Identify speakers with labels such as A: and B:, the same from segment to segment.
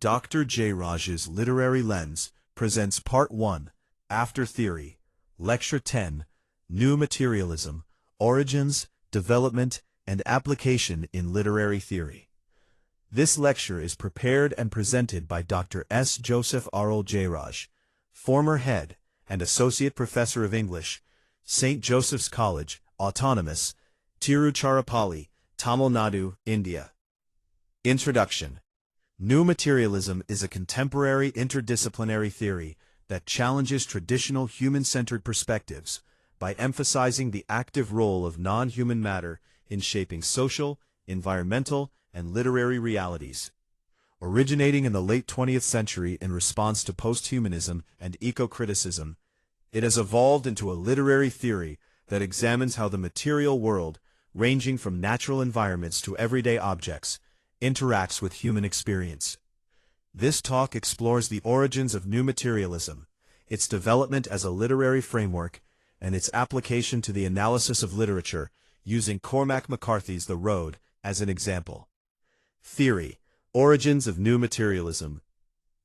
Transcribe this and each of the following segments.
A: Dr. J. Raj's Literary Lens presents Part 1, After Theory, Lecture 10, New Materialism, Origins, Development, and Application in Literary Theory. This lecture is prepared and presented by Dr. S. Joseph Arul Jairaj, former head and associate professor of English, St. Joseph's College, Autonomous, Tiruchirappalli, Tamil Nadu, India. Introduction. New materialism is a contemporary interdisciplinary theory that challenges traditional human-centered perspectives by emphasizing the active role of non-human matter in shaping social, environmental, and literary realities. Originating in the late 20th century in response to posthumanism and ecocriticism, it has evolved into a literary theory that examines how the material world, ranging from natural environments to everyday objects, interacts with human experience. This talk explores the origins of new materialism, its development as a literary framework, and its application to the analysis of literature, using Cormac McCarthy's The Road as an example. Theory: Origins of New Materialism.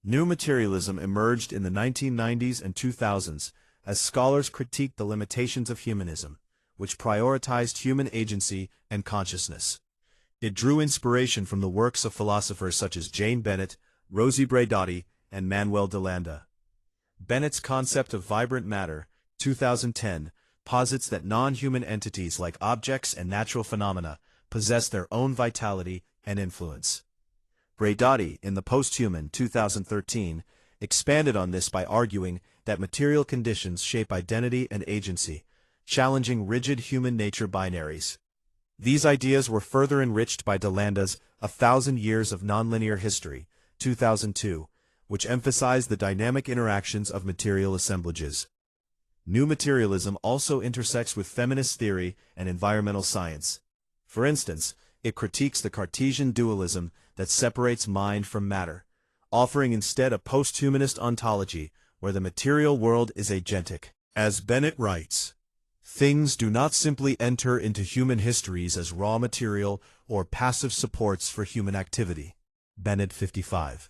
A: New materialism emerged in the 1990s and 2000s as scholars critiqued the limitations of humanism, which prioritized human agency and consciousness. It drew inspiration from the works of philosophers such as Jane Bennett, Rosi Braidotti, and Manuel DeLanda. Bennett's concept of vibrant matter, 2010, posits that non-human entities like objects and natural phenomena possess their own vitality and influence. Braidotti, in the Posthuman, 2013, expanded on this by arguing that material conditions shape identity and agency, challenging rigid human nature binaries. These ideas were further enriched by DeLanda's 1,000 Years of Nonlinear History, 2002, which emphasized the dynamic interactions of material assemblages. New materialism also intersects with feminist theory and environmental science. For instance, it critiques the Cartesian dualism that separates mind from matter, offering instead a posthumanist ontology where the material world is agentic. As Bennett writes, "Things do not simply enter into human histories as raw material or passive supports for human activity." Bennett 55.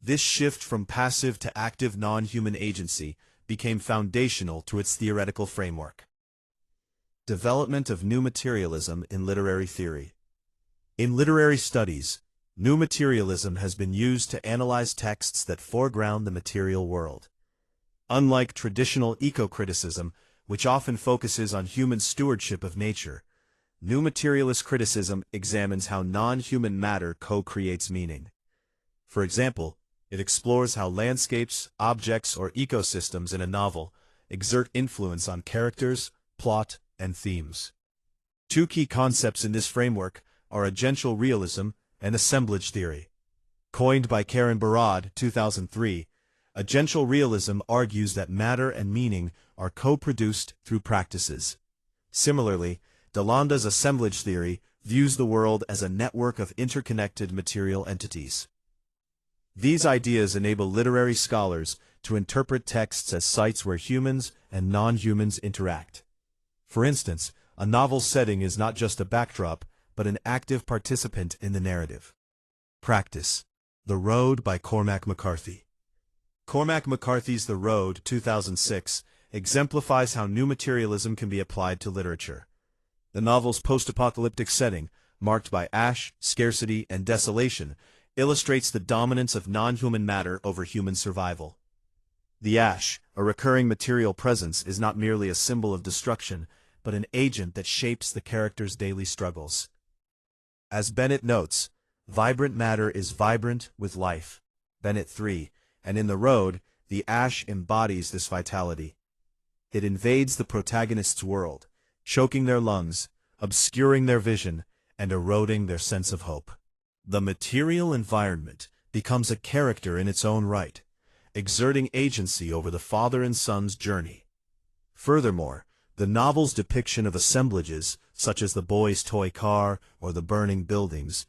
A: This shift from passive to active non-human agency became foundational to its theoretical framework. Development of new materialism in literary theory. In literary studies, new materialism has been used to analyze texts that foreground the material world. Unlike traditional ecocriticism, which often focuses on human stewardship of nature, new materialist criticism examines how non-human matter co-creates meaning. For example, it explores how landscapes, objects, or ecosystems in a novel exert influence on characters, plot, and themes. Two key concepts in this framework are agential realism and assemblage theory. Coined by Karen Barad, 2003, agential realism argues that matter and meaning are co-produced through practices. Similarly, DeLanda's assemblage theory views the world as a network of interconnected material entities. These ideas enable literary scholars to interpret texts as sites where humans and non-humans interact. For instance, a novel's setting is not just a backdrop, but an active participant in the narrative. Practice: The Road by Cormac McCarthy. Cormac McCarthy's The Road, 2006, exemplifies how new materialism can be applied to literature. The novel's post-apocalyptic setting, marked by ash, scarcity, and desolation, illustrates the dominance of non-human matter over human survival. The ash, a recurring material presence, is not merely a symbol of destruction, but an agent that shapes the character's daily struggles. As Bennett notes, vibrant matter is vibrant with life. Bennett 3, and in The Road, the ash embodies this vitality. It invades the protagonist's world, choking their lungs, obscuring their vision, and eroding their sense of hope. The material environment becomes a character in its own right, exerting agency over the father and son's journey. Furthermore, the novel's depiction of assemblages, such as the boy's toy car or the burning buildings,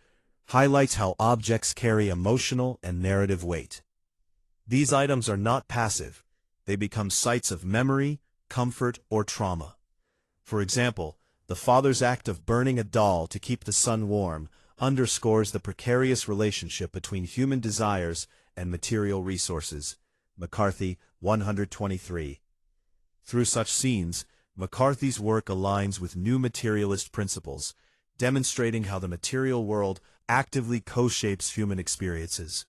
A: highlights how objects carry emotional and narrative weight. These items are not passive; they become sites of memory, comfort, or trauma. For example, the father's act of burning a doll to keep the son warm underscores the precarious relationship between human desires and material resources. McCarthy, 123. Through such scenes, McCarthy's work aligns with new materialist principles, demonstrating how the material world actively co-shapes human experiences.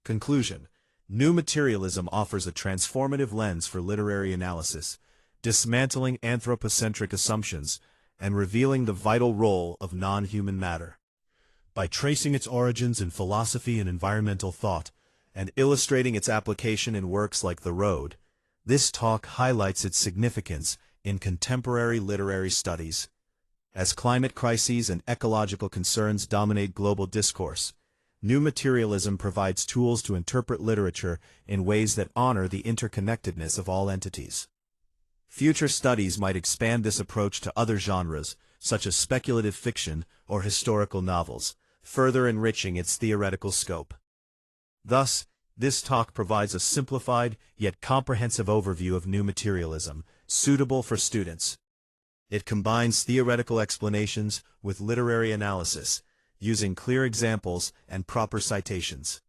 A: Conclusion: New materialism offers a transformative lens for literary analysis, dismantling anthropocentric assumptions and revealing the vital role of non-human matter. By tracing its origins in philosophy and environmental thought, and illustrating its application in works like The Road, this talk highlights its significance in contemporary literary studies. As climate crises and ecological concerns dominate global discourse, new materialism provides tools to interpret literature in ways that honor the interconnectedness of all entities. Future studies might expand this approach to other genres, such as speculative fiction or historical novels, further enriching its theoretical scope. Thus, this talk provides a simplified yet comprehensive overview of new materialism, suitable for students. It combines theoretical explanations with literary analysis, using clear examples and proper citations.